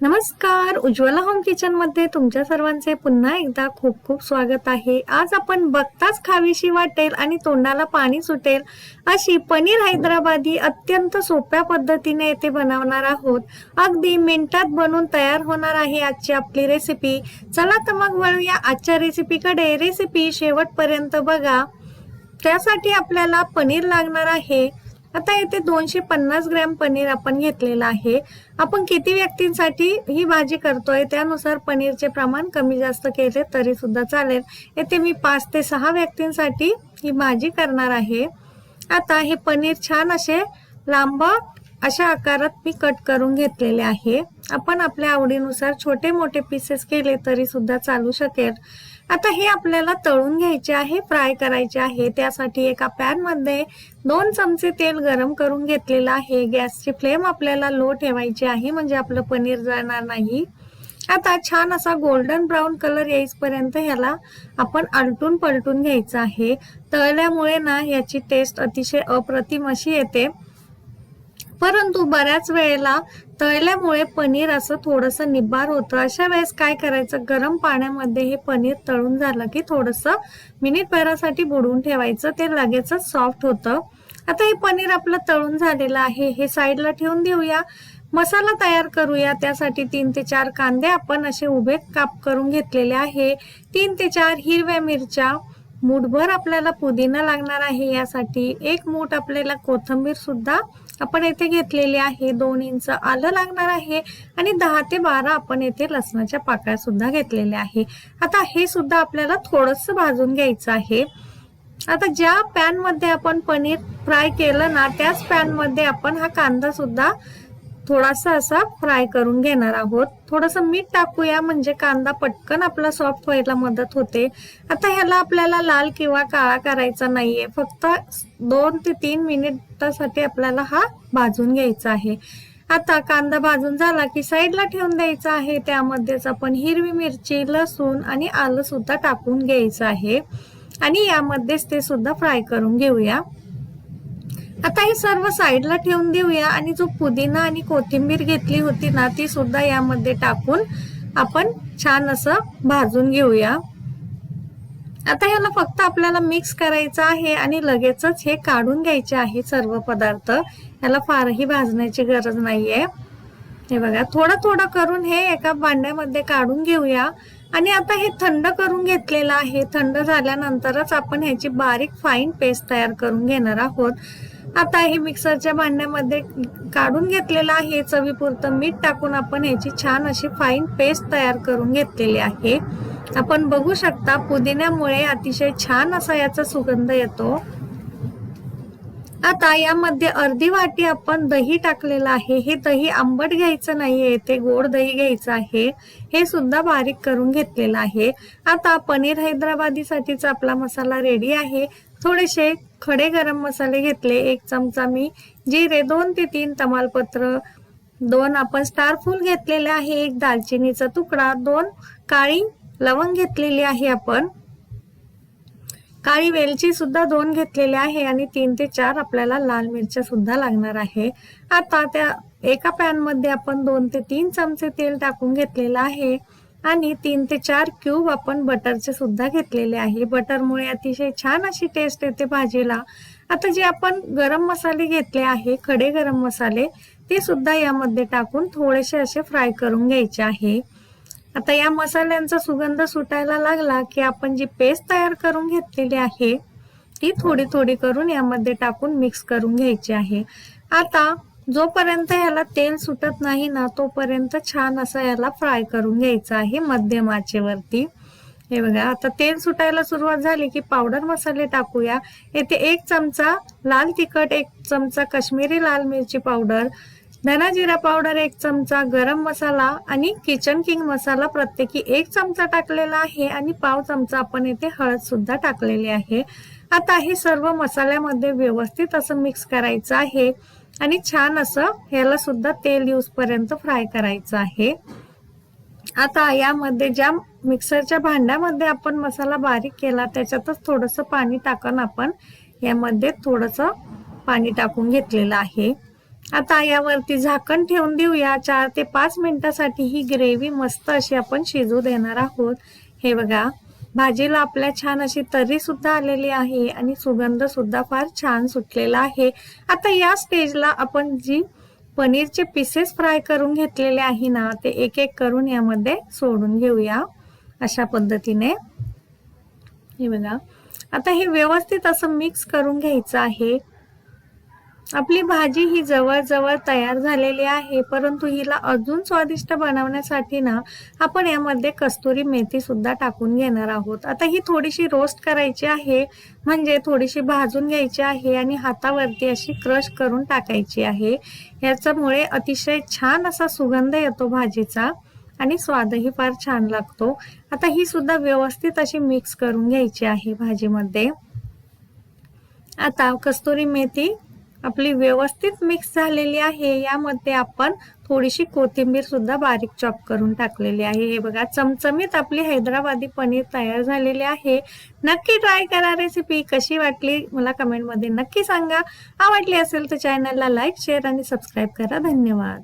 नमस्कार, Ujjwala home kitchen मध्ये तुमच्या सर्वांचे पुन्हा एकदा खूप खूप स्वागत आहे। आज आपण बघताच खावीशी वाटेल आणि तोंडाला पाणी सुटेल अशी पनीर हैदराबादी अत्यंत सोप्या पद्धतीने येथे बनवणार आहोत। अगदी मिनिटात बनून तयार होणार आहे आजची आपली रेसिपी। चला तर मग वळूया आजच्या रेसिपीकडे। रेसिपी शेवटपर्यंत बघा। त्यासाठी आपल्याला पनीर लागणार आहे। आता इथे 250 ग्रॅम पनीर आपण घेतलेला आहे। आपण किती व्यक्तींसाठी ही भाजी करतोय त्यानुसार पनीरचे प्रमाण कमी जास्त केले तरी सुद्धा चालेल। इथे मी 5 ते 6 व्यक्तींसाठी ही भाजी करणार आहे। आता हे पनीर छान असे लांब अशा आकारात मी कट करून घेतलेले आहे। आपण आपल्या आवडीनुसार छोटे मोठे पीसेस केले तरी सुद्धा चालू शकेल। आता हे आपल्याला तळून घ्यायचे आहे, फ्राय करायचे आहे। त्यासाठी एका पॅन मध्ये 2 चमचे तेल गरम करून घेतलेला आहे। गॅसची फ्लेम आपल्याला लो ठेवायची आहे म्हणजे आपलं पनीर जळणार नाही। आता छान असा गोल्डन ब्राउन कलर येईपर्यंत ह्याला आपण आलटून पलटून घ्यायचं आहे। तळल्यामुळे ना याची टेस्ट अतिशय अप्रतिम अशी येते, परंतु बऱ्याच वेळेला तळल्यामुळे पनीर असं थोडंसं निब्बार होतं। अशा वेळेस काय करायचं, गरम पाण्यामध्ये हे पनीर तळून झालं की थोडंसं मिनिटभरासाठी बुडवून ठेवायचं, ते लगेचच सॉफ्ट होतं। आता हे पनीर आपलं तळून झालेलं आहे, हे साईडला ठेवून देऊया। मसाला तयार करूया। त्यासाठी 3 ते 4 कांदे आपण असे उभे काप करून घेतलेले आहे। 3 ते 4 हिरव्या मिरच्या, मूठभर आपल्याला पुदिना लागणार आहे यासाठी। 1 मूठ आपल्याला कोथिंबीर सुद्धा आपण येथे घेतलेली आहे। 2 इंच आलं लागणार आहे आणि 10 ते 12 आपण येथे लसणाच्या पाकळ्या सुद्धा घेतलेल्या आहे। आता हे सुद्धा आपल्याला थोडंसं भाजून घ्यायचं आहे। आता ज्या पॅन मध्ये आपण पनीर फ्राय केलं ना त्याच पॅन मध्ये आपण हा कांदा सुद्धा थोडासा असा फ्राय करून घेणार आहोत। थोडंसं मीठ टाकूया म्हणजे कांदा पटकन आपला सॉफ्ट व्हायला मदत होते। आता ह्याला आपल्याला लाल किंवा काळा करायचा नाहीये, फक्त 2 ते 3 मिनिटासाठी आपल्याला हा भाजून घ्यायचा आहे। आता कांदा भाजून झाला की साईडला ठेवून द्यायचा आहे। त्यामध्येच आपण हिरवी मिरची, लसूण आणि आलं सुद्धा टाकून घ्यायचं आहे आणि यामध्येच ते सुद्धा फ्राय करून घेऊया। आता हे सर्व साईडला ठेवून देऊया आणि जो पुदिना आणि कोथिंबीर घेतली होती ना ती सुद्धा यामध्ये टाकून आपण छान असं भाजून घेऊया। आता ह्याला फक्त आपल्याला मिक्स करायचं आहे आणि लगेचच हे काढून घ्यायचे आहे सर्व पदार्थ। ह्याला फारही भाजण्याची गरज नाहीये। हे बघा, थोडं थोडं करून हे एका भांड्यामध्ये काढून घेऊया आणि आता हे थंड करून घेतलेलं आहे। थंड झाल्यानंतरच आपण ह्याची बारीक फाईन पेस्ट तयार करून घेणार आहोत। आता हे मिक्सरच्या भांड्यामध्ये काढून घेतलेलं आहे। चवीपुरतं मीठ टाकून आपण ह्याची छान अशी फाईन पेस्ट तयार करून घेतलेली आहे। आपण बघू शकता पुदिन्यामुळे अतिशय छान असा याचा सुगंध येतो। आता यामध्ये अर्धी वाटी आपण दही टाकलेलं आहे। हे दही आंबट घ्यायचं नाहीये, ते गोड दही घ्यायचं आहे। हे सुद्धा बारीक करून घेतलेलं आहे। आता पनीर हैदराबादी साठीचा आपला मसाला रेडी आहे। थोडेसे खडे गरम मसाले घेतले, 1 चमचा मी जिरे, 2 ते 3 तमालपत्र, 2 आपण स्टार फूल घेतलेले आहे, 1 दालचिनीचा तुकडा, 2 काळी लवंग घेतलेली आहे आपण, काळी वेलची सुद्धा 2 घेतलेले आहे आणि 3 ते 4 आपल्याला लाल मिरच्या सुद्धा लागणार आहे। आता त्या एका पॅन मध्ये आपण 2 ते 3 चमचे तेल टाकून घेतलेलं आहे आणि 3 ते 4 क्यूब आपण बटरचे सुद्धा घेतलेले आहे। बटरमुळे अतिशय छान अशी टेस्ट येते भाजीला। आता जे आपण गरम मसाले घेतले आहे, खडे गरम मसाले, ते सुद्धा यामध्ये टाकून थोडेसे असे फ्राय करून घ्यायचे आहे। आता या मसाल्यांचा सुगंध सुटायला लागला की आपण जी पेस्ट तयार करून घेतलेली आहे ती थोडी थोडी करून यामध्ये टाकून मिक्स करून घ्यायची आहे। आता जोपर्यंत याला तेल सुटत नाही ना तोपर्यंत छान असं याला फ्राय करून घ्यायचं आहे मध्यम आचेवरती। हे बघा, आता तेल सुटायला सुरुवात झाली की पावडर मसाले टाकूया। येथे 1 चमचा लाल तिखट, 1 चमचा काश्मीरी लाल मिरची पावडर, धना जिरा पावडर 1 चमचा, गरम मसाला आणि किचन किंग मसाला प्रत्येकी 1 चमचा टाकलेला आहे आणि पाव चमचा आपण येथे हळद सुद्धा टाकलेली आहे। आता हे सर्व मसाल्यामध्ये व्यवस्थित असं मिक्स करायचं आहे आणि छान असं ह्याला सुद्धा तेल येऊपर्यंत फ्राय करायचं आहे। आता यामध्ये ज्या मिक्सरच्या भांड्यामध्ये आपण मसाला बारीक केला त्याच्यातच थोडंसं पाणी टाकून आपण यामध्ये थोडंसं पाणी टाकून घेतलेलं आहे आता यावरती झाकण ठेवून देऊया 4 ते 5 मिनिटासाठी. ही ग्रेव्ही मस्त अशी आपण शिजू देणार आहोत. हे बघा, भाजीला आपल्या छान अशी तर्री सुद्धा आलेली आहे आणि सुगंध सुद्धा फार छान सुटलेला आहे. आता या स्टेजला आपण जी पनीरचे पीसेस फ्राय करून घेतलेले आहे ना, ते एक एक करून यामध्ये सोडून घेऊया अशा पद्धतीने. हे बघा, आता हे व्यवस्थित असं मिक्स करून घ्यायचं आहे. आपली भाजी ही जवळजवळ तयार झालेली आहे, परंतु हिला अजून स्वादिष्ट बनवण्यासाठी ना आपण यामध्ये कस्तुरी मेथी सुद्धा टाकून घेणार आहोत. आता ही थोडीशी रोस्ट करायची आहे, म्हणजे थोडीशी भाजून घ्यायची आहे आणि हातावरती अशी क्रश करून टाकायची आहे. याच्यामुळे अतिशय छान असा सुगंध येतो भाजीचा आणि स्वादही फार छान लागतो. आता ही सुद्धा व्यवस्थित अशी मिक्स करून घ्यायची आहे भाजीमध्ये. आता कस्तुरी मेथी आपली व्यवस्थित मिक्स झालेली आहे. यामध्ये आपण थोडीशी कोथिंबीर सुद्धा बारीक चॉप करून टाकलेली आहे. हे बघा, चमचमीत आपली हैदराबादी पनीर तयार झालेली आहे. नक्की ट्राय करा रेसिपी. कशी वाटली मला कमेंटमध्ये नक्की सांगा. आवडली असेल तर चॅनलला लाईक, शेअर आणि सबस्क्राईब करा. धन्यवाद.